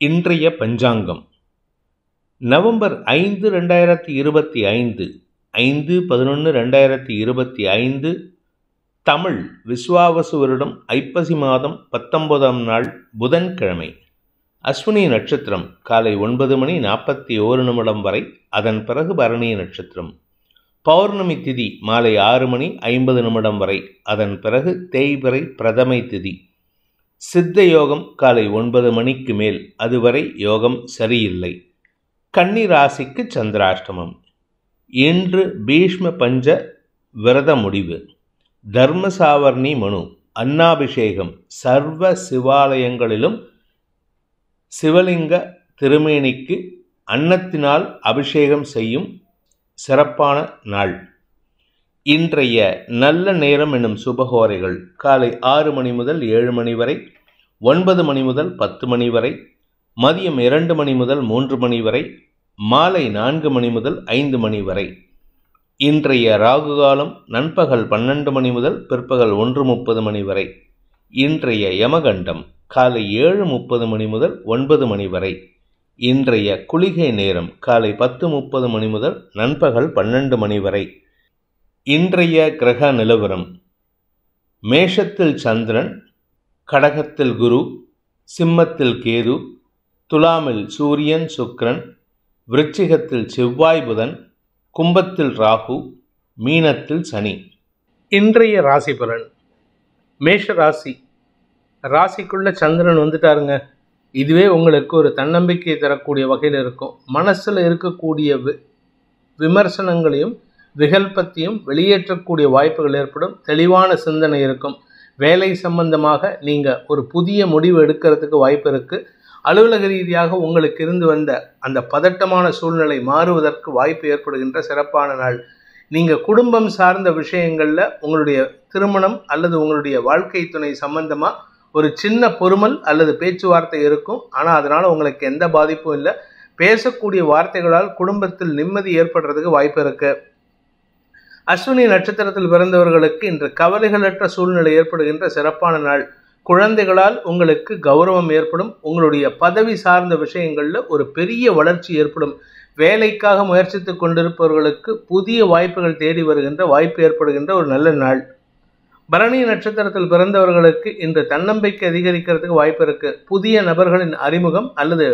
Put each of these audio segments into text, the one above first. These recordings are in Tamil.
இன்றைய பஞ்சாங்கம் நவம்பர் 5, 2025 5/11/2025 தமிழ் விஸ்வாவசு வருடம் ஐப்பசி மாதம் 19ஆம் நாள் புதன்கிழமை. அஸ்வினி நட்சத்திரம் காலை 9:41 வரை, அதன் பிறகு பரணி நட்சத்திரம். பௌர்ணமி திதி மாலை 6:50 வரை, அதன் பிறகு தேய்பிறை பிரதமை திதி. சித்த யோகம் காலை 9 மணிக்கு மேல், அதுவரை யோகம் சரியில்லை. கன்னி ராசிக்கு சந்திராஷ்டமம். இன்று பீஷ்ம பஞ்ச விரத முடிவு, தர்மசாவர்ணி மனு, அன்னாபிஷேகம். சர்வ சிவாலயங்களிலும் சிவலிங்க திருமேனிக்கு அன்னத்தினால் அபிஷேகம் செய்யும் சிறப்பான நாள். இன்றைய நல்ல நேரம் என்னும் சுபகோரைகள் காலை 6 மணி முதல் 7 மணி வரை, 9 மணி முதல் 10 மணி வரை, மதியம் 2 மணி முதல் 3 மணி வரை, மாலை 4 மணி முதல் 5 மணி வரை. இன்றைய ராகு காலம் நண்பகல் 12 மணி முதல் பிற்பகல் 1:30 மணி வரை. இன்றைய யமகண்டம் காலை 7:30 மணி முதல் 9 மணி வரை. இன்றைய குளிகை நேரம் காலை 10:30 மணி முதல் நண்பகல் 12 மணி வரை. இன்றைய கிரக நிலவரம்: மேஷத்தில் சந்திரன், கடகத்தில் குரு, சிம்மத்தில் கேது, துலாமில் சூரியன் சுக்கிரன், விருச்சிகத்தில் செவ்வாய் புதன், கும்பத்தில் ராகு, மீனத்தில் சனி. இன்றைய ராசி பலன். மேஷ ராசி, ராசிக்குள்ள சந்திரன் வந்துட்டாருங்க. இதுவே உங்களுக்கு ஒரு தன்னம்பிக்கை தரக்கூடிய வகையில் இருக்கும். மனசில் இருக்கக்கூடிய விமர்சனங்களையும் விகல்பத்தையும் வெளியேற்றக்கூடிய வாய்ப்புகள் ஏற்படும். தெளிவான சிந்தனை இருக்கும். வேலை சம்பந்தமாக நீங்கள் ஒரு புதிய முடிவு எடுக்கிறதுக்கு வாய்ப்பு இருக்குது. அலுவலக ரீதியாக உங்களுக்கு இருந்து வந்த அந்த பதட்டமான சூழ்நிலை மாறுவதற்கு வாய்ப்பு ஏற்படுகின்ற சிறப்பான நாள். நீங்கள் குடும்பம் சார்ந்த விஷயங்களில் உங்களுடைய திருமணம் அல்லது உங்களுடைய வாழ்க்கை துணை சம்பந்தமாக ஒரு சின்ன பொறுமல் அல்லது பேச்சுவார்த்தை இருக்கும். ஆனால் அதனால் உங்களுக்கு எந்த பாதிப்பும் இல்லை. பேசக்கூடிய வார்த்தைகளால் குடும்பத்தில் நிம்மதி ஏற்படுறதுக்கு வாய்ப்பு இருக்குது. அஸ்வினி நட்சத்திரத்தில் பிறந்தவர்களுக்கு இன்று கவலைகளற்ற சூழ்நிலை ஏற்படுகின்ற சிறப்பான நாள். குழந்தைகளால் உங்களுக்கு கௌரவம் ஏற்படும். உங்களுடைய பதவி சார்ந்த விஷயங்களில் ஒரு பெரிய வளர்ச்சி ஏற்படும். வேலைக்காக முயற்சித்து கொண்டிருப்பவர்களுக்கு புதிய வாய்ப்புகள் தேடி வருகின்ற வாய்ப்பு ஏற்படுகின்ற ஒரு நல்ல நாள். பரணி நட்சத்திரத்தில் பிறந்தவர்களுக்கு இன்று தன்னம்பிக்கை அதிகரிக்கிறதுக்கு வாய்ப்பு இருக்கு. புதிய நபர்களின் அறிமுகம் அல்லது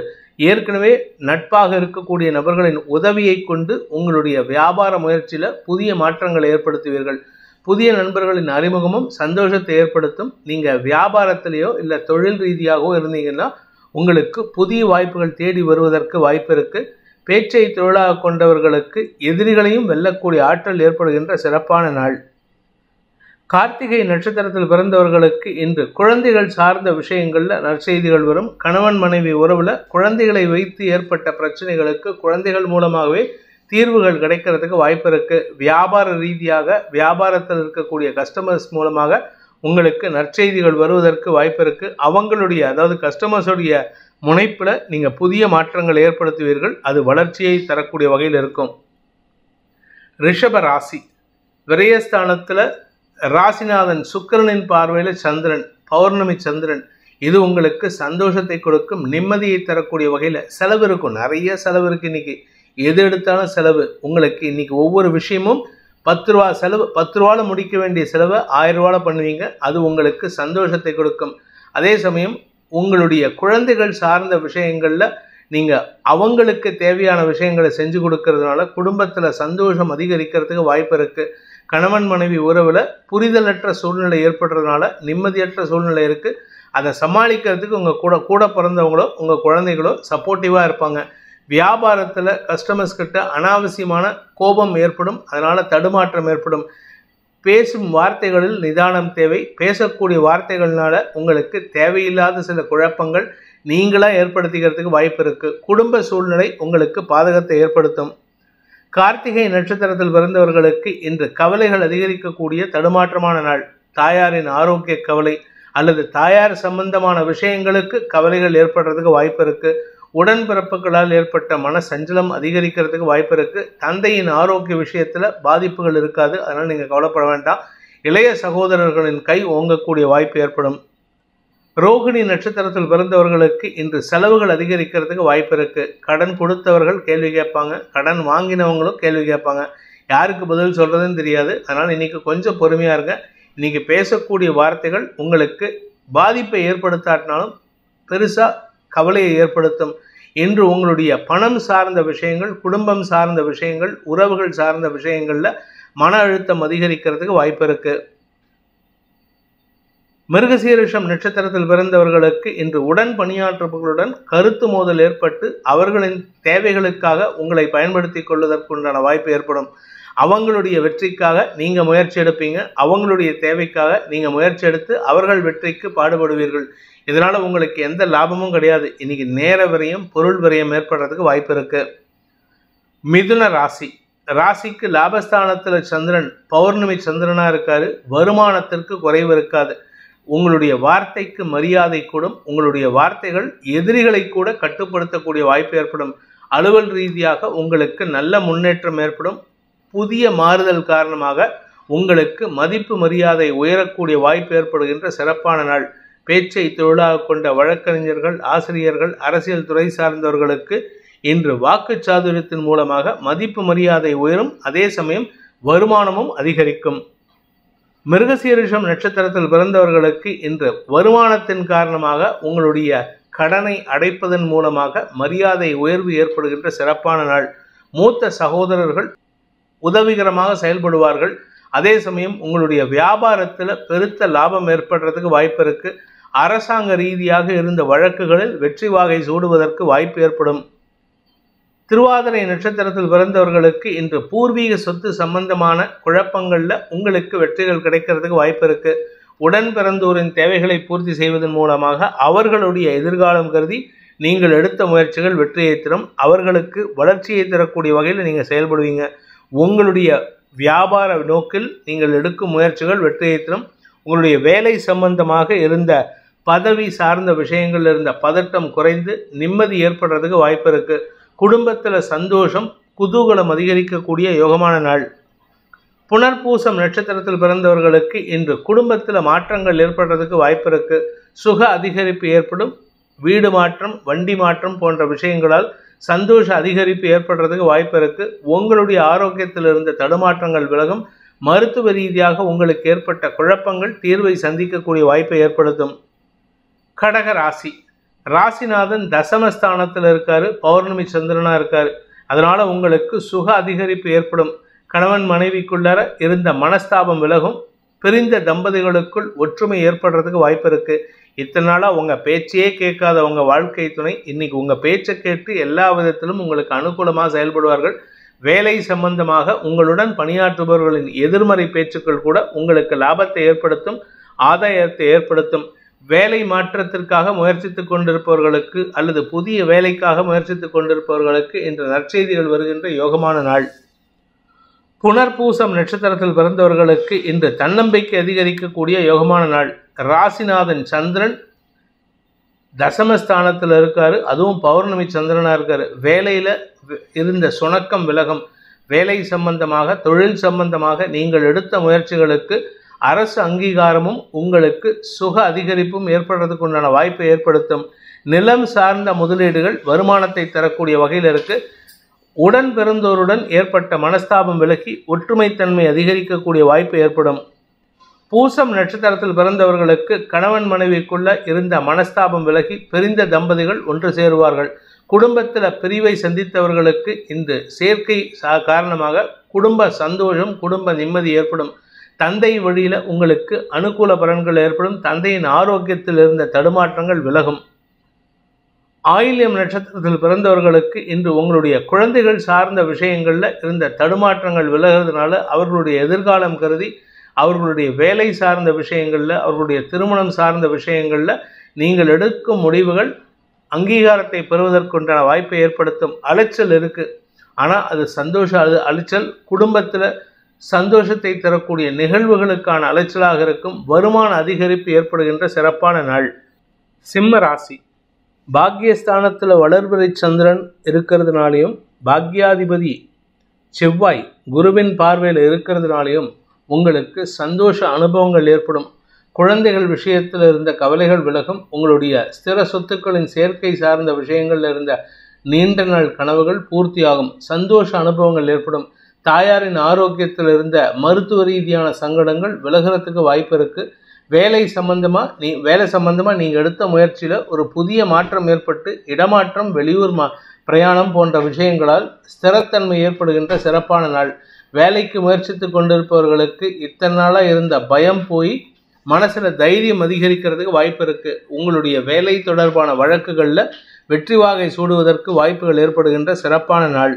ஏற்கனவே நட்பாக இருக்கக்கூடிய நபர்களின் உதவியை கொண்டு உங்களுடைய வியாபார முயற்சியில் புதிய மாற்றங்களை ஏற்படுத்துவீர்கள். புதிய நண்பர்களின் அறிமுகமும் சந்தோஷத்தை ஏற்படுத்தும். நீங்கள் வியாபாரத்திலேயோ இல்லை தொழில் ரீதியாகவோ இருந்தீங்கன்னா உங்களுக்கு புதிய வாய்ப்புகள் தேடி வருவதற்கு வாய்ப்பு இருக்கு. பேச்சை தொழிலாக கொண்டவர்களுக்கு எதிரிகளையும் வெல்லக்கூடிய ஆற்றல் ஏற்படுகின்ற சிறப்பான நாள். கார்த்திகை நட்சத்திரத்தில் பிறந்தவர்களுக்கு இன்று குழந்தைகள் சார்ந்த விஷயங்களில் நற்செய்திகள் வரும். கணவன் மனைவி உறவில் குழந்தைகளை வைத்து ஏற்பட்ட பிரச்சனைகளுக்கு குழந்தைகள் மூலமாகவே தீர்வுகள் கிடைக்கிறதுக்கு வாய்ப்பு இருக்குது. வியாபார ரீதியாக வியாபாரத்தில் இருக்கக்கூடிய கஸ்டமர்ஸ் மூலமாக உங்களுக்கு நற்செய்திகள் வருவதற்கு வாய்ப்பு இருக்குது. அவங்களுடைய அதாவது கஸ்டமர்ஸுடைய முனைப்பில் நீங்கள் புதிய மாற்றங்கள் ஏற்படுத்துவீர்கள். அது வளர்ச்சியை தரக்கூடிய வகையில் இருக்கும். ரிஷப ராசி, விரயஸ்தானத்தில் ராசிநாதன் சுக்கிரனின் பார்வையில் சந்திரன், பௌர்ணமி சந்திரன். இது உங்களுக்கு சந்தோஷத்தை கொடுக்கும். நிம்மதியை தரக்கூடிய வகையில் செலவு இருக்கும். நிறைய செலவு இருக்குது இன்னைக்கு. எது எடுத்தாலும் செலவு. உங்களுக்கு இன்னைக்கு ஒவ்வொரு விஷயமும் 10 ரூபா செலவு. 10 ரூபாவில் முடிக்க வேண்டிய செலவை 1000 ரூபாவில் பண்ணுவீங்க. அது உங்களுக்கு சந்தோஷத்தை கொடுக்கும். அதே சமயம் உங்களுடைய குழந்தைகள் சார்ந்த விஷயங்களில் நீங்கள் அவங்களுக்கு தேவையான விஷயங்களை செஞ்சு கொடுக்கறதுனால குடும்பத்தில் சந்தோஷம் அதிகரிக்கிறதுக்கு வாய்ப்பு இருக்குது. கணவன் மனைவி உறவில் புரிதலற்ற சூழ்நிலை ஏற்படுறதுனால நிம்மதியற்ற சூழ்நிலை இருக்குது. அதை சமாளிக்கிறதுக்கு உங்கள் கூட பிறந்தவங்களோ உங்கள் குழந்தைகளோ சப்போர்ட்டிவாக இருப்பாங்க. வியாபாரத்தில் கஸ்டமர்ஸ் கிட்ட அனாவசியமான கோபம் ஏற்படும். அதனால் தடுமாற்றம் ஏற்படும். பேசும் வார்த்தைகளில் நிதானம் தேவை. பேசக்கூடிய வார்த்தைகள்னால உங்களுக்கு தேவையில்லாத சில குழப்பங்கள் நீங்களாக ஏற்படுத்திக்கிறதுக்கு வாய்ப்பு இருக்குது. குடும்ப சூழ்நிலை உங்களுக்கு பாதகத்தை ஏற்படுத்தும். கார்த்திகை நட்சத்திரத்தில் பிறந்தவர்களுக்கு இன்று கவலைகள் அதிகரிக்கக்கூடிய தடுமாற்றமான நாள். தாயாரின் ஆரோக்கிய கவலை அல்லது தாயார் சம்பந்தமான விஷயங்களுக்கு கவலைகள் ஏற்படுறதுக்கு வாய்ப்பு இருக்கு. உடன்பிறப்புகளால் ஏற்பட்ட மன சஞ்சலம் அதிகரிக்கிறதுக்கு வாய்ப்பு இருக்கு. தந்தையின் ஆரோக்கிய விஷயத்துல பாதிப்புகள் இருக்காது. அதனால நீங்க கவலைப்பட வேண்டாம். இளைய சகோதரர்களின் கை ஓங்கக்கூடிய வாய்ப்பு ஏற்படும். ரோகிணி நட்சத்திரத்தில் பிறந்தவர்களுக்கு இன்று செலவுகள் அதிகரிக்கிறதுக்கு வாய்ப்பு இருக்கு. கடன் கொடுத்தவர்கள் கேள்வி கேட்பாங்க, கடன் வாங்கினவங்களும் கேள்வி கேட்பாங்க. யாருக்கு பதில் சொல்றதுன்னு தெரியாது. அதனால இன்னைக்கு கொஞ்சம் பொறுமையா இருங்க. இன்னைக்கு பேசக்கூடிய வார்த்தைகள் உங்களுக்கு பாதிப்பை ஏற்படுத்தாட்டினாலும் பெருசா கவலையை ஏற்படுத்தும். இன்று உங்களுடைய பணம் சார்ந்த விஷயங்கள், குடும்பம் சார்ந்த விஷயங்கள், உறவுகள் சார்ந்த விஷயங்கள்ல மன அழுத்தம் அதிகரிக்கிறதுக்கு வாய்ப்பு இருக்கு. மிருகசீரிஷம் நட்சத்திரத்தில் பிறந்தவர்களுக்கு இன்று உடன் பணியாற்றுபவர்களுடன் கருத்து மோதல் ஏற்பட்டு அவர்களின் தேவைகளுக்காக உங்களை பயன்படுத்தி கொள்வதற்குண்டான வாய்ப்பு ஏற்படும். அவங்களுடைய வெற்றிக்காக நீங்க முயற்சி எடுப்பீங்க, அவங்களுடைய தேவைக்காக நீங்க முயற்சி எடுத்து அவர்கள் வெற்றிக்கு பாடுபடுவீர்கள். இதனால உங்களுக்கு எந்த லாபமும் கிடையாது. இன்னைக்கு நேர விரயம், பொருள் விரயம் ஏற்படுறதுக்கு வாய்ப்பு இருக்கு. மிதுன ராசி, ராசிக்கு லாபஸ்தானத்துல சந்திரன் பௌர்ணமி சந்திரனா இருக்காரு. வருமானத்திற்கு குறைவு இருக்காது. உங்களுடைய வார்த்தைக்கு மரியாதை கூடும். உங்களுடைய வார்த்தைகள் எதிரிகளை கூட கட்டுப்படுத்தக்கூடிய வாய்ப்பு ஏற்படும். அலுவல் ரீதியாக உங்களுக்கு நல்ல முன்னேற்றம் ஏற்படும். புதிய மாறுதல் காரணமாக உங்களுக்கு மதிப்பு மரியாதை உயரக்கூடிய வாய்ப்பு ஏற்படுகின்ற சிறப்பான நாள். பேச்சை தொழிலாக கொண்ட வழக்கறிஞர்கள், ஆசிரியர்கள், அரசியல் துறை சார்ந்தவர்களுக்கு இன்று வாக்கு சாதுரியத்தின் மூலமாக மதிப்பு மரியாதை உயரும். அதே சமயம் வருமானமும் அதிகரிக்கும். மிருகசீரிஷம் நட்சத்திரத்தில் பிறந்தவர்களுக்கு இன்று வருமானத்தின் காரணமாக உங்களுடைய கடனை அடைப்பதன் மூலமாக மரியாதை உயர்வு ஏற்படுகின்ற சிறப்பான நாள். மூத்த சகோதரர்கள் உதவிகரமாக செயல்படுவார்கள். அதே சமயம் உங்களுடைய வியாபாரத்தில் பெருத்த லாபம் ஏற்படுறதுக்கு வாய்ப்பு இருக்கு. அரசாங்க ரீதியாக இருந்த வழக்குகளில் வெற்றி வாகை சூடுவதற்கு வாய்ப்பு ஏற்படும். திருவாதிரை நட்சத்திரத்தில் பிறந்தவர்களுக்கு இன்று பூர்வீக சொத்து சம்பந்தமான குழப்பங்கள்ல உங்களுக்கு வெற்றிகள் கிடைக்கிறதுக்கு வாய்ப்பு இருக்கு. உடன் பிறந்தோரின் தேவைகளை பூர்த்தி செய்வதன் மூலமாக அவர்களுடைய எதிர்காலம் கருதி நீங்கள் எடுத்த முயற்சிகள் வெற்றியை தரும். அவர்களுக்கு வளர்ச்சியை தரக்கூடிய வகையில் நீங்க செயல்படுவீங்க. உங்களுடைய வியாபார நோக்கில் நீங்கள் எடுக்கும் முயற்சிகள் வெற்றியை தரும். உங்களுடைய வேலை சம்பந்தமாக இருந்த பதவி சார்ந்த விஷயங்கள் இருந்த பதட்டம் குறைந்து நிம்மதி ஏற்படுறதுக்கு வாய்ப்பு இருக்கு. குடும்பத்தில் சந்தோஷம், குதூகலம் அதிகரிக்கக்கூடிய யோகமான நாள். புனர்பூசம் நட்சத்திரத்தில் பிறந்தவர்களுக்கு இன்று குடும்பத்தில் மாற்றங்கள் ஏற்படுறதுக்கு வாய்ப்பு இருக்கு. சுக அதிகரிப்பு ஏற்படும். வீடு மாற்றம், வண்டி மாற்றம் போன்ற விஷயங்களால் சந்தோஷ அதிகரிப்பு ஏற்படுறதுக்கு வாய்ப்பு இருக்கு. உங்களுடைய ஆரோக்கியத்தில் இருந்த தடுமாற்றங்கள் விலகும். மருத்துவ ரீதியாக உங்களுக்கு ஏற்பட்ட குழப்பங்கள் தீர்வை சந்திக்கக்கூடிய வாய்ப்பை ஏற்படுத்தும். கடக ராசி, ராசிநாதன் தசமஸ்தானத்தில் இருக்காரு. பௌர்ணமி சந்திரனா இருக்காரு. அதனால உங்களுக்கு சுக அதிகரிப்பு ஏற்படும். கணவன் மனைவிக்குள்ளார இருந்த மனஸ்தாபம் விலகும். பிரிந்த தம்பதிகளுக்குள் ஒற்றுமை ஏற்படுறதுக்கு வாய்ப்பு இருக்கு. இத்தனை நாளா உங்க பேச்சையே கேட்காத உங்க வாழ்க்கை துணை இன்னைக்கு உங்க பேச்சை கேட்டு எல்லா விதத்திலும் உங்களுக்கு அனுகூலமாக செயல்படுவார்கள். வேலை சம்பந்தமாக உங்களுடன் பணியாற்றுபவர்களின் எதிர்மறை பேச்சுக்கள் கூட உங்களுக்கு லாபத்தை ஏற்படுத்தும், ஆதாயத்தை ஏற்படுத்தும். வேலை மாற்றத்திற்காக முயற்சித்துக் கொண்டிருப்பவர்களுக்கு அல்லது புதிய வேலைக்காக முயற்சித்துக் கொண்டிருப்பவர்களுக்கு இன்று நற்செய்திகள் வருகின்ற யோகமான நாள். புனர்பூசம் நட்சத்திரத்தில் பிறந்தவர்களுக்கு இன்று தன்னம்பிக்கை அதிகரிக்கக்கூடிய யோகமான நாள். ராசிநாதன் சந்திரன் தசமஸ்தானத்தில் இருக்காரு. அதுவும் பௌர்ணமி சந்திரனா இருக்காரு. வேலையில இருந்த சுணக்கம் விலகும். வேலை சம்பந்தமாக, தொழில் சம்பந்தமாக நீங்கள் எடுத்த முயற்சிகளுக்கு அரசு அங்கீகாரமும் உங்களுக்கு சுக அதிகரிப்பும் ஏற்படுறதுக்கு உண்டான வாய்ப்பை ஏற்படுத்தும். நிலம் சார்ந்த முதலீடுகள் வருமானத்தை தரக்கூடிய வகையில் இருக்கு. உடன் பிறந்தோருடன் ஏற்பட்ட மனஸ்தாபம் விலகி ஒற்றுமைத்தன்மை அதிகரிக்கக்கூடிய வாய்ப்பு ஏற்படும். பூசம் நட்சத்திரத்தில் பிறந்தவர்களுக்கு கணவன் மனைவிக்குள்ள இருந்த மனஸ்தாபம் விலகி பிரிந்த தம்பதிகள் ஒன்று சேருவார்கள். குடும்பத்தில் பிரிவை சந்தித்தவர்களுக்கு இந்த சேர்க்கை காரணமாக குடும்ப சந்தோஷம், குடும்ப நிம்மதி ஏற்படும். தந்தை வழியில உங்களுக்கு அனுகூல பலன்கள் ஏற்படும். தந்தையின் ஆரோக்கியத்தில் இருந்த தடுமாற்றங்கள் விலகும். ஆயில்யம் நட்சத்திரத்தில் பிறந்தவர்களுக்கு இன்று உங்களுடைய குழந்தைகள் சார்ந்த விஷயங்கள்ல இருந்த தடுமாற்றங்கள் விலகிறதுனால அவர்களுடைய எதிர்காலம் கருதி அவர்களுடைய வேலை சார்ந்த விஷயங்கள்ல, அவர்களுடைய திருமணம் சார்ந்த விஷயங்கள்ல நீங்கள் எடுக்கும் முடிவுகள் அங்கீகாரத்தை பெறுவதற்குண்டான வாய்ப்பை ஏற்படுத்தும். அலைச்சல் இருக்கு, ஆனால் அது சந்தோஷ அலைச்சல். குடும்பத்தில் சந்தோஷத்தை தரக்கூடிய நிகழ்வுகளுக்கான அலைச்சலாக இருக்கும். வருமான அதிகரிப்பு ஏற்படுகின்ற சிறப்பான நாள். சிம்ம ராசி, பாக்யஸ்தானத்தில் வளர்பிறை சந்திரன் இருக்கிறதுனாலையும் பாக்யாதிபதி செவ்வாய் குருவின் பார்வையில் இருக்கிறதுனாலையும் உங்களுக்கு சந்தோஷ அனுபவங்கள் ஏற்படும். குழந்தைகள் விஷயத்தில் இருந்த கவலைகள் விலகும். உங்களுடைய ஸ்திர சொத்துக்களின் சேர்க்கை சார்ந்த விஷயங்கள்ல இருந்த நீண்ட நாள் கனவுகள் பூர்த்தியாகும். சந்தோஷ அனுபவங்கள் ஏற்படும். தாயாரின் ஆரோக்கியத்தில் இருந்த மருத்துவ ரீதியான சங்கடங்கள் விலகிறதுக்கு வாய்ப்பு இருக்கு. வேலை சம்பந்தமா நீங்க எடுத்த முயற்சியில ஒரு புதிய மாற்றம் ஏற்பட்டு இடமாற்றம், வெளியூர் பிரயாணம் போன்ற விஷயங்களால் ஸ்திரத்தன்மை ஏற்படுகின்ற சிறப்பான நாள். வேலைக்கு முயற்சித்து கொண்டிருப்பவர்களுக்கு இத்தனை நாளா இருந்த பயம் போய் மனசுல தைரியம் அதிகரிக்கிறதுக்கு வாய்ப்பு இருக்கு. உங்களுடைய வேலை தொடர்பான வழக்குகள்ல வெற்றி வாகை சூடுவதற்கு வாய்ப்புகள் ஏற்படுகின்ற சிறப்பான நாள்.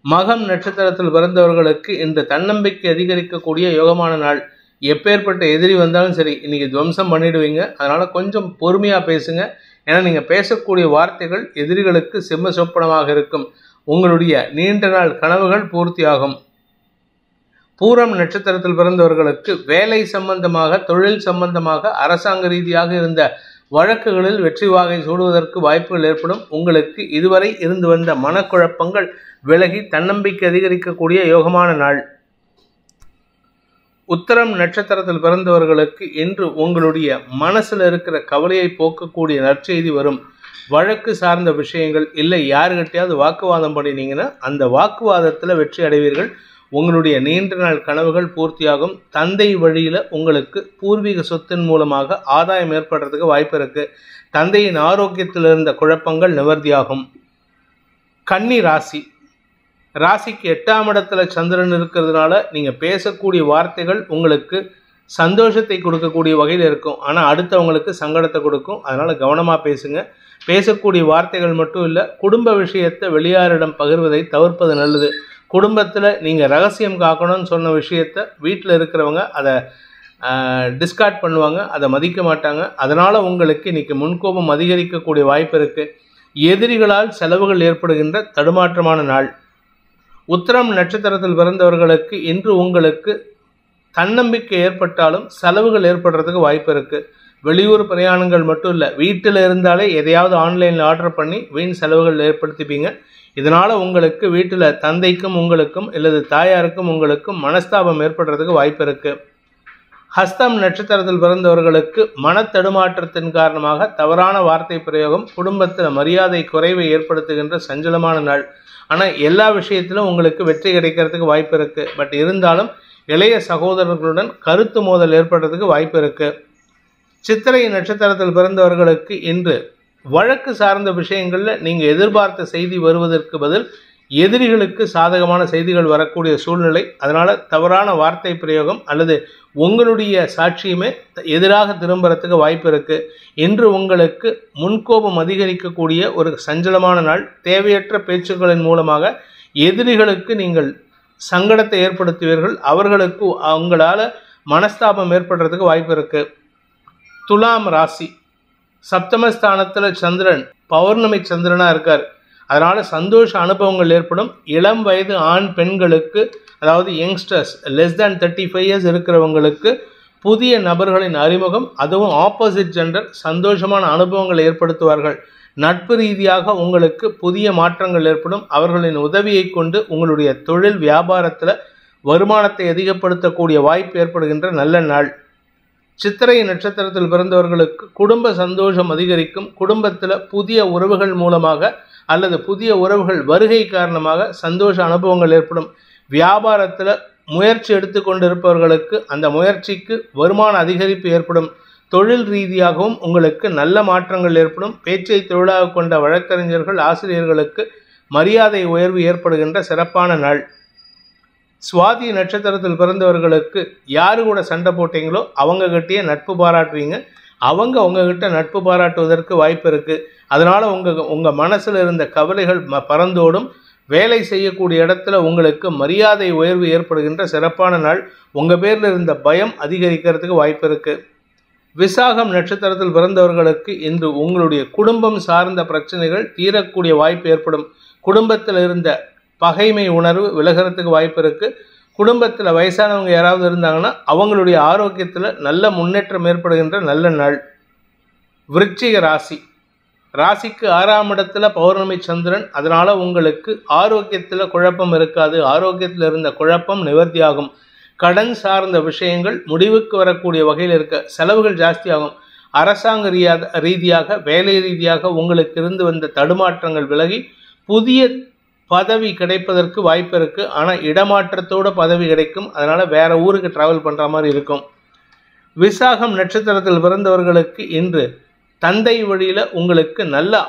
மகம் நட்சத்திரத்தில் பிறந்தவர்களுக்கு இன்று தன்னம்பிக்கை அதிகரிக்கக்கூடிய யோகமான நாள். எப்பேற்பட்ட எதிரி வந்தாலும் சரி, இன்னைக்கு துவம்சம் பண்ணிடுவீங்க. அதனால கொஞ்சம் பொறுமையா பேசுங்க. ஏன்னா நீங்க பேசக்கூடிய வார்த்தைகள் எதிரிகளுக்கு சிம்ம சொப்பனமாக இருக்கும். உங்களுடைய நீண்ட நாள் கனவுகள் பூர்த்தியாகும். பூரம் நட்சத்திரத்தில் பிறந்தவர்களுக்கு வேலை சம்பந்தமாக, தொழில் சம்பந்தமாக, அரசாங்க ரீதியாக இருந்த வழக்குகளில் வெற்றி வாகை சூடுவதற்கு வாய்ப்புகள் ஏற்படும். உங்களுக்கு இதுவரை இருந்து வந்த மனக்குழப்பங்கள் விலகி தன்னம்பிக்கை அதிகரிக்கக்கூடிய யோகமான நாள். உத்தரம் நட்சத்திரத்தில் பிறந்தவர்களுக்கு இன்று உங்களுடைய மனசுல இருக்கிற கவலையை போக்கக்கூடிய நற்செய்தி வரும். வழக்கு சார்ந்த விஷயங்கள் இல்லை யாருக்கிட்டையாவது வாக்குவாதம் பண்ணினீங்கன்னா அந்த வாக்குவாதத்தில் வெற்றி அடைவீர்கள். உங்களுடைய நீண்ட நாள் கனவுகள் பூர்த்தியாகும். தந்தை வழியில உங்களுக்கு பூர்வீக சொத்தின் மூலமாக ஆதாயம் ஏற்படுறதுக்கு வாய்ப்பு இருக்கு. தந்தையின் ஆரோக்கியத்தில் இருந்த குழப்பங்கள் நிவர்த்தியாகும். கன்னி ராசிக்கு 8ஆம் இடத்துல சந்திரன் இருக்கிறதுனால நீங்க பேசக்கூடிய வார்த்தைகள் உங்களுக்கு சந்தோஷத்தை கொடுக்கக்கூடிய வகையில் இருக்கும். ஆனால் அடுத்தவங்களுக்கு சங்கடத்தை கொடுக்கும். அதனால கவனமா பேசுங்க. பேசக்கூடிய வார்த்தைகள் மட்டும் இல்லை, குடும்ப விஷயத்தை வெளியாரிடம் பகிர்வதை தவிர்ப்பது நல்லது. குடும்பத்தில் நீங்கள் ரகசியம் காக்கணும்னு சொன்ன விஷயத்த வீட்டில் இருக்கிறவங்க அதை டிஸ்கார்ட் பண்ணுவாங்க, அதை மதிக்க மாட்டாங்க. அதனால் உங்களுக்கு இன்னைக்கு முன்கோபம் அதிகரிக்கக்கூடிய வாய்ப்பு இருக்குது. எதிரிகளால் செலவுகள் ஏற்படுகின்ற தடுமாற்றமான நாள். உத்திரம் நட்சத்திரத்தில் பிறந்தவர்களுக்கு இன்று உங்களுக்கு தன்னம்பிக்கை ஏற்பட்டாலும் செலவுகள் ஏற்படுறதுக்கு வாய்ப்பு இருக்குது. வெளியூர் பிரயாணங்கள் மட்டும் இல்லை, வீட்டில் இருந்தாலே எதையாவது ஆன்லைனில் ஆர்டர் பண்ணி வீண் செலவுகள் ஏற்படுத்திப்பீங்க. இதனால் உங்களுக்கு வீட்டில் தந்தைக்கும் உங்களுக்கும் அல்லது தாயாருக்கும் உங்களுக்கும் மனஸ்தாபம் ஏற்படுறதுக்கு வாய்ப்பு இருக்குது. ஹஸ்தம் நட்சத்திரத்தில் பிறந்தவர்களுக்கு மனத்தடுமாற்றத்தின் காரணமாக தவறான வார்த்தை பிரயோகம் குடும்பத்தில் மரியாதை குறைவை ஏற்படுத்துகின்ற சஞ்சலமான நாள். ஆனால் எல்லா விஷயத்திலும் உங்களுக்கு வெற்றி கிடைக்கிறதுக்கு வாய்ப்பு இருக்குது. பட் இருந்தாலும் இளைய சகோதரர்களுடன் கருத்து மோதல் ஏற்படுறதுக்கு வாய்ப்பு இருக்குது. சித்திரை நட்சத்திரத்தில் பிறந்தவர்களுக்கு இன்று வழக்கு சார்ந்த விஷயங்களில் நீங்கள் எதிர்பார்த்த செய்தி வருவதற்கு பதில் எதிரிகளுக்கு சாதகமான செய்திகள் வரக்கூடிய சூழ்நிலை. அதனால் தவறான வார்த்தை பிரயோகம் அல்லது உங்களுடைய சாட்சியுமே எதிராக திரும்புறதுக்கு வாய்ப்பு இருக்குது. இன்று உங்களுக்கு முன்கோபம் அதிகரிக்கக்கூடிய ஒரு சஞ்சலமான நாள். தேவையற்ற பேச்சுக்களின் மூலமாக எதிரிகளுக்கு நீங்கள் சங்கடத்தை ஏற்படுத்துவீர்கள். அவர்களுக்கு அவங்களால் மனஸ்தாபம் ஏற்படுறதுக்கு வாய்ப்பு இருக்குது. துலாம் ராசி, சப்தமஸ்தானத்தில் சந்திரன் பௌர்ணமி சந்திரனாக இருக்கார். அதனால் சந்தோஷ அனுபவங்கள் ஏற்படும். இளம் வயது ஆண் பெண்களுக்கு, அதாவது யங்ஸ்டர்ஸ் less than 35 years இருக்கிறவங்களுக்கு புதிய நபர்களின் அறிமுகம், அதுவும் ஆப்போசிட் ஜெண்டர் சந்தோஷமான அனுபவங்களை ஏற்படுத்துவார்கள். நட்பு ரீதியாக உங்களுக்கு புதிய மாற்றங்கள் ஏற்படும். அவர்களின் உதவியை கொண்டு உங்களுடைய தொழில் வியாபாரத்தில் வருமானத்தை அதிகப்படுத்தக்கூடிய வாய்ப்பு ஏற்படுகின்ற நல்ல நாள். சித்திரை நட்சத்திரத்தில் பிறந்தவர்களுக்கு குடும்ப சந்தோஷம் அதிகரிக்கும். குடும்பத்தில் புதிய உறவுகள் மூலமாக அல்லது புதிய உறவுகள் வருகை காரணமாக சந்தோஷ அனுபவங்கள் ஏற்படும். வியாபாரத்தில் முயற்சி எடுத்துக்கொண்டிருப்பவர்களுக்கு அந்த முயற்சிக்கு வருமான அதிகரிப்பு ஏற்படும். தொழில் ரீதியாகவும் உங்களுக்கு நல்ல மாற்றங்கள் ஏற்படும். பேச்சை தொழிலாக கொண்ட வழக்கறிஞர்கள், ஆசிரியர்களுக்கு மரியாதை உயர்வு ஏற்படுகின்ற சிறப்பான நாள். சுவாதி நட்சத்திரத்தில் பிறந்தவர்களுக்கு யாரு கூட சண்டை போட்டீங்களோ அவங்ககிட்டயே நட்பு பாராட்டுவீங்க. அவங்க உங்ககிட்ட நட்பு பாராட்டுவதற்கு வாய்ப்பு இருக்குது. அதனால் உங்கள் மனசில் இருந்த கவலைகள் பறந்தோடும். வேலை செய்யக்கூடிய இடத்துல உங்களுக்கு மரியாதை உயர்வு ஏற்படுகின்ற சிறப்பான நாள். உங்கள் பேரில் இருந்த பயம் அதிகரிக்கிறதுக்கு வாய்ப்பு இருக்குது. விசாகம் நட்சத்திரத்தில் பிறந்தவர்களுக்கு இன்று உங்களுடைய குடும்பம் சார்ந்த பிரச்சனைகள் தீரக்கூடிய வாய்ப்பு ஏற்படும். குடும்பத்தில் இருந்த பகைமை உணர்வு விலகிறதுக்கு வாய்ப்பு இருக்குது. குடும்பத்தில் வயசானவங்க யாராவது இருந்தாங்கன்னா அவங்களுடைய ஆரோக்கியத்தில் நல்ல முன்னேற்றம் ஏற்படுகின்ற நல்ல நாள். விருச்சிக ராசிக்கு 6ஆம் இடத்துல பௌர்ணமி சந்திரன். அதனால் உங்களுக்கு ஆரோக்கியத்தில் குழப்பம் இருக்காது. ஆரோக்கியத்தில் இருந்த குழப்பம் நிவர்த்தியாகும். கடன் சார்ந்த விஷயங்கள் முடிவுக்கு வரக்கூடிய வகையில் இருக்க. செலவுகள் ஜாஸ்தியாகும். அரசாங்க ரீதியாக வேலை ரீதியாக உங்களுக்கு இருந்து வந்த தடுமாற்றங்கள் விலகி புதிய பதவி கிடைப்பதற்கு வாய்ப்பு இருக்குது. ஆனால் இடமாற்றத்தோட பதவி கிடைக்கும். அதனால் வேற ஊருக்கு ட்ராவல் பண்ணுற மாதிரி இருக்கும். விசாகம் நட்சத்திரத்தில் பிறந்தவர்களுக்கு இன்று தந்தை வழியில் உங்களுக்கு நல்ல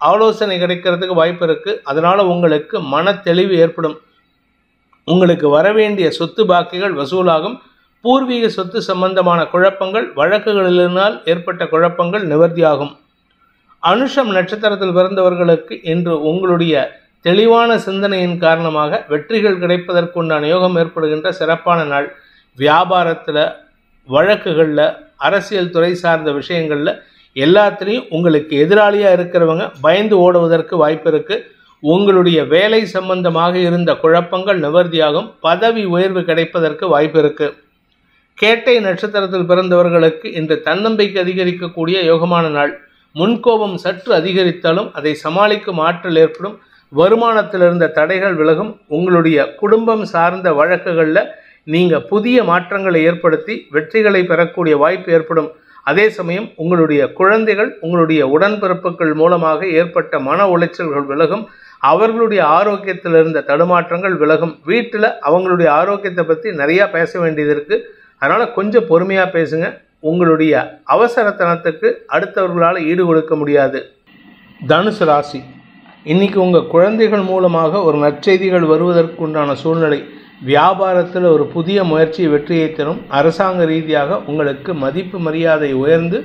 ஆலோசனை கிடைக்கிறதுக்கு வாய்ப்பு இருக்குது. அதனால் உங்களுக்கு மன தெளிவு ஏற்படும். உங்களுக்கு வரவேண்டிய சொத்து பாக்கிகள் வசூலாகும். பூர்வீக சொத்து சம்பந்தமான குழப்பங்கள், வழக்குகளினால் ஏற்பட்ட குழப்பங்கள் நிவர்த்தியாகும். அனுஷம் நட்சத்திரத்தில் பிறந்தவர்களுக்கு இன்று உங்களுடைய தெளிவான சிந்தனையின் காரணமாக வெற்றிகள் கிடைப்பதற்குண்டான யோகம் ஏற்படுகின்ற சிறப்பான நாள். வியாபாரத்தில், வழக்குகளில், அரசியல் துறை சார்ந்த விஷயங்களில் எல்லாத்துலேயும் உங்களுக்கு எதிராளியாக இருக்கிறவங்க பயந்து ஓடுவதற்கு வாய்ப்பு இருக்குது. உங்களுடைய வேலை சம்பந்தமாக இருந்த குழப்பங்கள் நிவர்த்தியாகும். பதவி உயர்வு கிடைப்பதற்கு வாய்ப்பு இருக்குது. கேட்டை நட்சத்திரத்தில் பிறந்தவர்களுக்கு இன்று தன்னம்பிக்கை அதிகரிக்கக்கூடிய யோகமான நாள். முன்கோபம் சற்று அதிகரித்தாலும் அதை சமாளிக்கும் ஆற்றல் ஏற்படும். வருமானத்தில் இருந்த தடைகள் விலகும். உங்களுடைய குடும்பம் சார்ந்த வழக்குகளில் நீங்கள் புதிய மாற்றங்களை ஏற்படுத்தி வெற்றிகளை பெறக்கூடிய வாய்ப்பு ஏற்படும். அதே சமயம் உங்களுடைய குழந்தைகள், உங்களுடைய உடன்பிறப்புகள் மூலமாக ஏற்பட்ட மன உளைச்சல்கள் விலகும். அவர்களுடைய ஆரோக்கியத்தில் இருந்த தடுமாற்றங்கள் விலகும். வீட்டில் அவங்களுடைய ஆரோக்கியத்தை பற்றி நிறையா பேச வேண்டியது இருக்குது. அதனால் கொஞ்சம் பொறுமையாக பேசுங்க. உங்களுடைய அவசரத்தனத்துக்கு அடுத்தவர்களால் ஈடு கொடுக்க முடியாது. தனுசு ராசி, இன்றைக்கி உங்கள் குழந்தைகள் மூலமாக ஒரு நற்செய்திகள் வருவதற்குண்டான சூழ்நிலை. வியாபாரத்தில் ஒரு புதிய முயற்சி வெற்றியை தரும். அரசாங்க ரீதியாக உங்களுக்கு மதிப்பு மரியாதை உயர்ந்து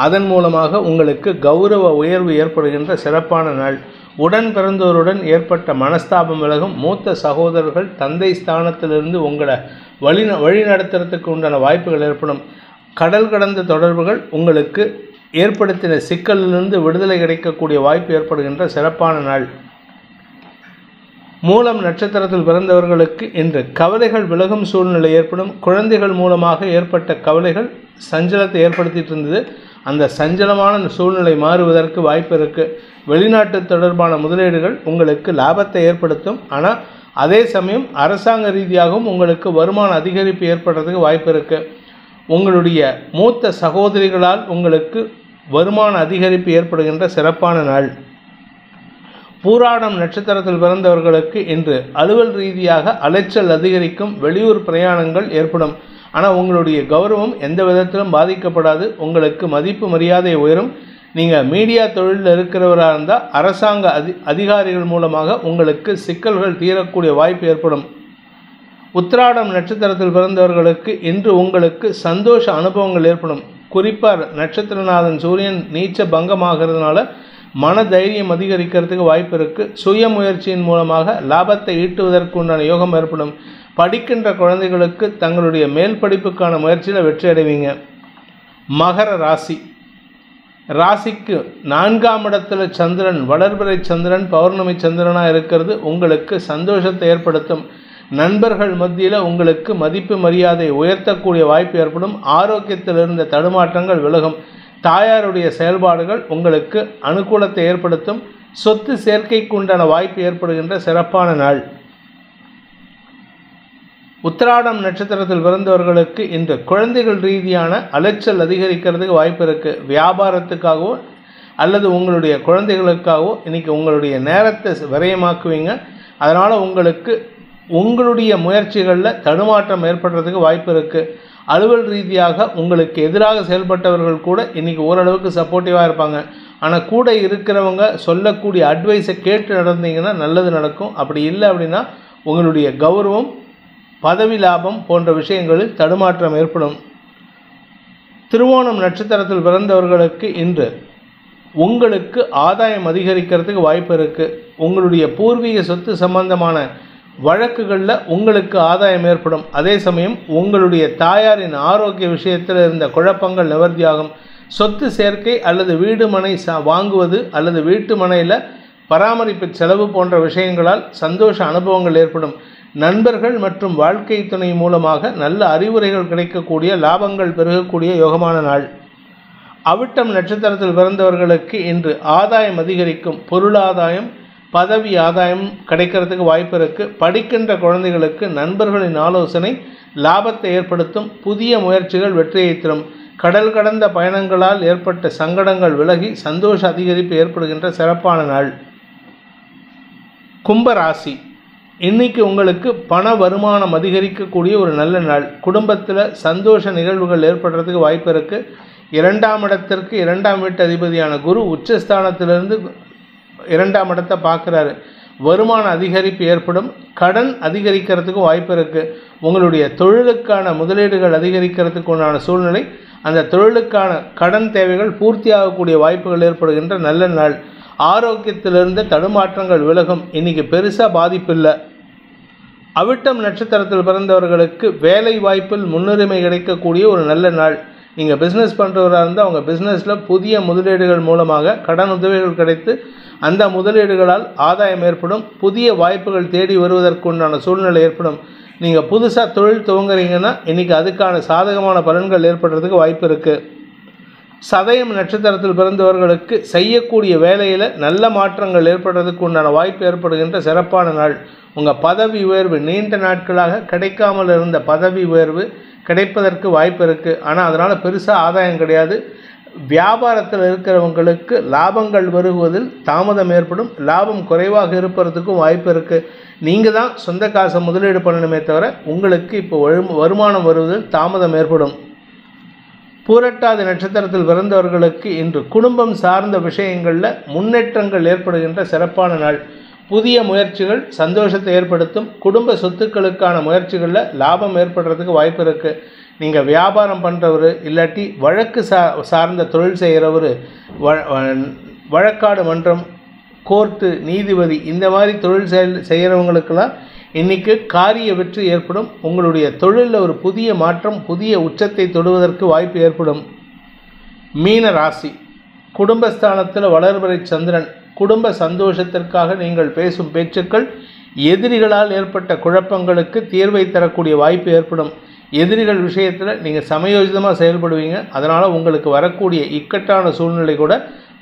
அதன் மூலமாக உங்களுக்கு கௌரவ உயர்வு ஏற்படுகின்ற சிறப்பான நாள். உடன் பிறந்தோருடன் ஏற்பட்ட மனஸ்தாபம் விலகும். மூத்த சகோதரர்கள் தந்தை ஸ்தானத்திலிருந்து உங்களை வழி நடத்துறதுக்கு உண்டான வாய்ப்புகள் ஏற்படும். கடல் கடந்த தொடர்புகள் உங்களுக்கு ஏற்படுத்தின சிக்கலிலிருந்து விடுதலை கிடைக்கக்கூடிய வாய்ப்பு ஏற்படுகின்ற சிறப்பான நாள். மூலம் நட்சத்திரத்தில் பிறந்தவர்களுக்கு இன்று கவலைகள் விலகும் சூழ்நிலை ஏற்படும். குழந்தைகள் மூலமாக ஏற்பட்ட கவலைகள் சஞ்சலத்தை ஏற்படுத்திட்டு இருந்தது. அந்த சஞ்சலமான சூழ்நிலை மாறுவதற்கு வாய்ப்பு இருக்குது. வெளிநாட்டு தொடர்பான முதலீடுகள் உங்களுக்கு லாபத்தை ஏற்படுத்தும். ஆனால் அதே சமயம் அரசாங்க ரீதியாகவும் உங்களுக்கு வருமான அதிகரிப்பு ஏற்படுறதுக்கு வாய்ப்பு இருக்குது. உங்களுடைய மூத்த சகோதரிகளால் உங்களுக்கு வருமான அதிகரிப்பு ஏற்படுகின்ற சிறப்பான நாள். பூராடம் நட்சத்திரத்தில் பிறந்தவர்களுக்கு இன்று அலுவல் ரீதியாக அலைச்சல் அதிகரிக்கும். வெளியூர் பிரயாணங்கள் ஏற்படும். ஆனால் உங்களுடைய கௌரவம் எந்த விதத்திலும் பாதிக்கப்படாது. உங்களுக்கு மதிப்பு மரியாதை உயரும். நீங்கள் மீடியா தொழிலில் இருக்கிறவராக இருந்தால் அரசாங்க அதிகாரிகள் மூலமாக உங்களுக்கு சிக்கல்கள் தீரக்கூடிய வாய்ப்பு ஏற்படும். உத்திராடம் நட்சத்திரத்தில் பிறந்தவர்களுக்கு இன்று உங்களுக்கு சந்தோஷ அனுபவங்கள் ஏற்படும். குறிப்பாக நட்சத்திரநாதன் சூரியன் நீச்ச பங்கமாகிறதுனால மன தைரியம் அதிகரிக்கிறதுக்கு வாய்ப்பு இருக்குது. சுய முயற்சியின் மூலமாக லாபத்தை ஈட்டுவதற்கு உண்டான யோகம் ஏற்படும். படிக்கின்ற குழந்தைகளுக்கு தங்களுடைய மேல் படிப்புக்கான முயற்சியில் வெற்றி அடைவீங்க. மகர ராசி, ராசிக்கு 4ஆம் இடத்துல சந்திரன், வளர்பிறை சந்திரன், பௌர்ணமி சந்திரனாக இருக்கிறது உங்களுக்கு சந்தோஷத்தை ஏற்படுத்தும். நண்பர்கள் மத்தியில் உங்களுக்கு மதிப்பு மரியாதை உயர்த்தக்கூடிய வாய்ப்பு ஏற்படும். ஆரோக்கியத்தில் இருந்த தடுமாற்றங்கள் விலகும். தாயாருடைய செயல்பாடுகள் உங்களுக்கு அனுகூலத்தை ஏற்படுத்தும். சொத்து சேர்க்கைக்கு உண்டான வாய்ப்பு ஏற்படுகின்ற சிறப்பான நாள். உத்திராடம் நட்சத்திரத்தில் பிறந்தவர்களுக்கு இன்று குழந்தைகள் ரீதியான அலைச்சல் அதிகரிக்கிறதுக்கு வாய்ப்பு இருக்குது. வியாபாரத்துக்காகவோ அல்லது உங்களுடைய குழந்தைகளுக்காகவோ இன்றைக்கி உங்களுடைய நேரத்தை விரயமாக்குவீங்க. அதனால் உங்களுக்கு உங்களுடைய முயற்சிகளில் தடுமாற்றம் ஏற்படுறதுக்கு வாய்ப்பு இருக்குது. அலுவல் ரீதியாக உங்களுக்கு எதிராக செயல்பட்டவர்கள் கூட இன்றைக்கி ஓரளவுக்கு சப்போர்ட்டிவாக இருப்பாங்க. ஆனால் கூட இருக்கிறவங்க சொல்லக்கூடிய அட்வைஸை கேட்டு நடந்தீங்கன்னா நல்லது நடக்கும். அப்படி இல்லை அப்படின்னா உங்களுடைய கௌரவம், பதவி லாபம் போன்ற விஷயங்களில் தடுமாற்றம் ஏற்படும். திருவோணம் நட்சத்திரத்தில் பிறந்தவர்களுக்கு இன்று உங்களுக்கு ஆதாயம் அதிகரிக்கிறதுக்கு வாய்ப்பு இருக்குது. உங்களுடைய பூர்வீக சொத்து சம்பந்தமான வழக்குகளில் உங்களுக்கு ஆதாயம் ஏற்படும். அதே சமயம் உங்களுடைய தாயாரின் ஆரோக்கிய விஷயத்தில் இருந்த குழப்பங்கள் நிவர்த்தியாகும். சொத்து சேர்க்கை அல்லது வீடு மனை வாங்குவது அல்லது வீட்டு மனையில் பராமரிப்பு செலவு போன்ற விஷயங்களால் சந்தோஷ அனுபவங்கள் ஏற்படும். நண்பர்கள் மற்றும் வாழ்க்கை துணை மூலமாக நல்ல அறிவுரைகள் கிடைக்கக்கூடிய, லாபங்கள் பெருகக்கூடிய யோகமான நாள். அவிட்டம் நட்சத்திரத்தில் பிறந்தவர்களுக்கு இன்று ஆதாயம் அதிகரிக்கும். பொருளாதாயம், பதவி ஆதாயம் கிடைக்கிறதுக்கு வாய்ப்பு இருக்குது. படிக்கின்ற குழந்தைகளுக்கு நண்பர்களின் ஆலோசனை லாபத்தை ஏற்படுத்தும். புதிய முயற்சிகள் வெற்றியை தரும். கடல் கடந்த பயணங்களால் ஏற்பட்ட சங்கடங்கள் விலகி சந்தோஷ அதிகரிப்பு ஏற்படுகின்ற சிறப்பான நாள். கும்பராசி, இன்னைக்கு உங்களுக்கு பண வருமானம் அதிகரிக்கக்கூடிய ஒரு நல்ல நாள். குடும்பத்தில் சந்தோஷ நிகழ்வுகள் ஏற்படுறதுக்கு வாய்ப்பு இருக்குது. 2ஆம் இடத்திற்கு 2ஆம் வீட்டு அதிபதியான குரு உச்சஸ்தானத்திலிருந்து 2ஆம் இடத்தை பார்க்குறாரு. வருமான அதிகரிப்பு ஏற்படும். கடன் அதிகரிக்கிறதுக்கு வாய்ப்பு இருக்குது. உங்களுடைய தொழிலுக்கான முதலீடுகள் அதிகரிக்கிறதுக்கு உண்டான சூழ்நிலை, அந்த தொழிலுக்கான கடன் தேவைகள் பூர்த்தியாகக்கூடிய வாய்ப்புகள் ஏற்படுகின்ற நல்ல நாள். ஆரோக்கியத்திலிருந்து தடுமாற்றங்கள் விலகும். இன்றைக்கி பெருசாக பாதிப்பில்லை. அவிட்டம் நட்சத்திரத்தில் பிறந்தவர்களுக்கு வேலை வாய்ப்பில் முன்னுரிமை கிடைக்கக்கூடிய ஒரு நல்ல நாள். நீங்கள் பிஸ்னஸ் பண்ணுறவராக இருந்தால் அவங்க பிஸ்னஸில் புதிய முதலீடுகள் மூலமாக கடன் உதவிகள் கிடைத்து அந்த முதலீடுகளால் ஆதாயம் ஏற்படும். புதிய வாய்ப்புகள் தேடி வருவதற்குண்டான சூழ்நிலை ஏற்படும். நீங்கள் புதுசாக தொழில் துவங்குறீங்கன்னா இன்றைக்கி அதுக்கான சாதகமான பலன்கள் ஏற்படுறதுக்கு வாய்ப்பு இருக்குது. சதயம் நட்சத்திரத்தில் பிறந்தவர்களுக்கு செய்யக்கூடிய வேலையில் நல்ல மாற்றங்கள் ஏற்படுறதுக்கு உண்டான வாய்ப்பு ஏற்படுகின்ற சிறப்பான நாள். உங்கள் பதவி உயர்வு, நீண்ட நாட்களாக கிடைக்காமல் இருந்த பதவி உயர்வு கிடைப்பதற்கு வாய்ப்பு இருக்குது. ஆனால் அதனால் பெருசாக ஆதாயம் கிடையாது. வியாபாரத்தில் இருக்கிறவங்களுக்கு லாபங்கள் வருவதில் தாமதம் ஏற்படும். லாபம் குறைவாக இருப்பதற்கும் வாய்ப்பு இருக்குது. நீங்கள் தான் சொந்த காசை முதலீடு பண்ணணுமே தவிர உங்களுக்கு இப்போ வருமானம் வருவதில் தாமதம் ஏற்படும். பூரட்டாதி நட்சத்திரத்தில் பிறந்தவர்களுக்கு இன்று குடும்பம் சார்ந்த விஷயங்களில் முன்னேற்றங்கள் ஏற்படுகின்ற சிறப்பான நாள். புதிய முயற்சிகள் சந்தோஷத்தை ஏற்படுத்தும். குடும்ப சொத்துக்களுக்கான முயற்சிகளில் லாபம் ஏற்படுறதுக்கு வாய்ப்பு இருக்குது. நீங்கள் வியாபாரம் பண்ணுறவர், இல்லாட்டி வழக்கு சார்ந்த தொழில் செய்கிறவர், வழக்காடு மன்றம், கோர்ட்டு, நீதிபதி, இந்த மாதிரி தொழில் செய்கிறவங்களுக்கெல்லாம் இன்றைக்கி காரிய வெற்றி ஏற்படும். உங்களுடைய தொழிலில் ஒரு புதிய மாற்றம், புதிய உச்சத்தை தொடுவதற்கு வாய்ப்பு ஏற்படும். மீன ராசி, குடும்பஸ்தானத்தில் வளர்வரை சந்திரன். குடும்ப சந்தோஷத்திற்காக நீங்கள் பேசும் பேச்சுக்கள் எதிரிகளால் ஏற்பட்ட குழப்பங்களுக்கு தீர்வை தரக்கூடிய வாய்ப்பு ஏற்படும். எதிரிகள் விஷயத்தில் நீங்கள் சமயோஜிதமாக செயல்படுவீங்க. அதனால் உங்களுக்கு வரக்கூடிய இக்கட்டான சூழ்நிலை கூட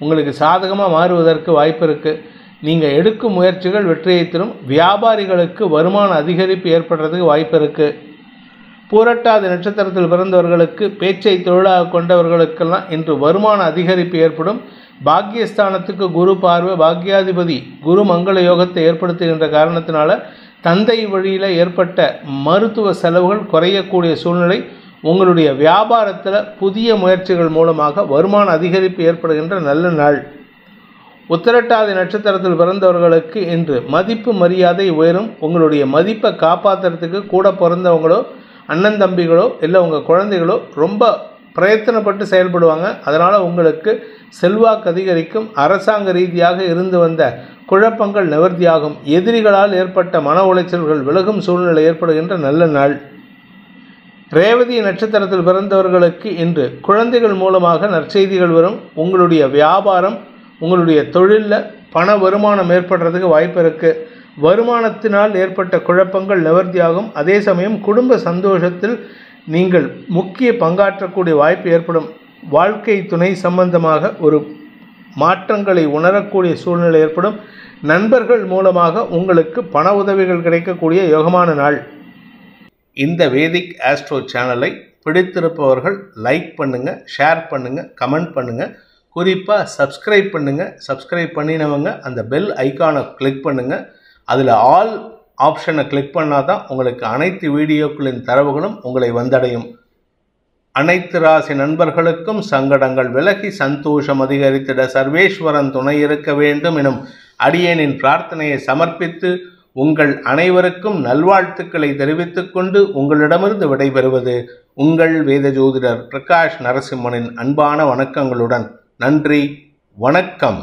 உங்களுக்கு சாதகமாக மாறுவதற்கு வாய்ப்பு இருக்குது. நீங்கள் எடுக்கும் முயற்சிகள் வெற்றியை தரும். வியாபாரிகளுக்கு வருமான அதிகரிப்பு ஏற்படுறதுக்கு வாய்ப்பு இருக்குது. பூரட்டாதி நட்சத்திரத்தில் பிறந்தவர்களுக்கு பேச்சை தொழிலாக கொண்டவர்களுக்கெல்லாம் இன்று வருமான அதிகரிப்பு ஏற்படும். பாக்கியஸ்தானத்துக்கு குரு பார்வை, பாக்கியாதிபதி குரு மங்கள யோகத்தை ஏற்படுத்துகின்ற காரணத்தினால தந்தை வழியில் ஏற்பட்ட மருத்துவ செலவுகள் குறையக்கூடிய சூழ்நிலை. உங்களுடைய வியாபாரத்தில் புதிய முயற்சிகள் மூலமாக வருமான அதிகரிப்பு ஏற்படுகின்ற நல்ல நாள். உத்திரட்டாதி நட்சத்திரத்தில் பிறந்தவர்களுக்கு இன்று மதிப்பு மரியாதை உயரும். உங்களுடைய மதிப்பை காப்பாற்றுறதுக்கு கூட பிறந்தவங்களோ, அண்ணன் தம்பிகளோ, இல்லை உங்கள் குழந்தைகளோ ரொம்ப பிரயத்தனப்பட்டு செயல்படுவாங்க. அதனால் உங்களுக்கு செல்வாக்கு அதிகரிக்கும். அரசாங்க ரீதியாக இருந்து வந்த குழப்பங்கள் நிவர்த்தியாகும். எதிரிகளால் ஏற்பட்ட மன உளைச்சல்கள் விலகும் சூழ்நிலை ஏற்படுகின்ற நல்ல நாள். ரேவதி நட்சத்திரத்தில் பிறந்தவர்களுக்கு இன்று குழந்தைகள் மூலமாக நற்செய்திகள் வரும். உங்களுடைய வியாபாரம், உங்களுடைய தொழிலில் பண வருமானம் ஏற்படுறதுக்கு வாய்ப்பு இருக்குது. வருமானத்தினால் ஏற்பட்ட குழப்பங்கள் நிவர்த்தியாகும். அதே சமயம் குடும்ப சந்தோஷத்தில் நீங்கள் முக்கிய பங்காற்றக்கூடிய வாய்ப்பு ஏற்படும். வாழ்க்கை துணை சம்பந்தமாக ஒரு மாற்றங்களை உணரக்கூடிய சூழ்நிலை ஏற்படும். நண்பர்கள் மூலமாக உங்களுக்கு பண உதவிகள் கிடைக்கக்கூடிய யோகமான நாள். இந்த வேதிக் ஆஸ்ட்ரோ சேனலை பிடித்திருப்பவர்கள் லைக் பண்ணுங்கள், ஷேர் பண்ணுங்கள், கமெண்ட் பண்ணுங்கள். குறிப்பாக சப்ஸ்கிரைப் பண்ணுங்கள். சப்ஸ்கிரைப் பண்ணினவங்க அந்த பெல் ஐக்கானை கிளிக் பண்ணுங்கள். அதில் ஆல் ஆப்ஷனை கிளிக் பண்ணால் தான் உங்களுக்கு அனைத்து வீடியோக்களின் தரவுகளும் உங்களை வந்தடையும். அனைத்து ராசி நண்பர்களுக்கும் சங்கடங்கள் விலகி சந்தோஷம் அதிகரித்திட சர்வேஸ்வரன் துணை இருக்க வேண்டும் எனும் அடியேனின் பிரார்த்தனையை சமர்ப்பித்து உங்கள் அனைவருக்கும் நல்வாழ்த்துக்களை தெரிவித்துக் கொண்டு உங்களிடமிருந்து விடைபெறுவது உங்கள் வேத ஜோதிடர் பிரகாஷ் நரசிம்மனின் அன்பான வணக்கங்களுடன். நன்றி, வணக்கம்.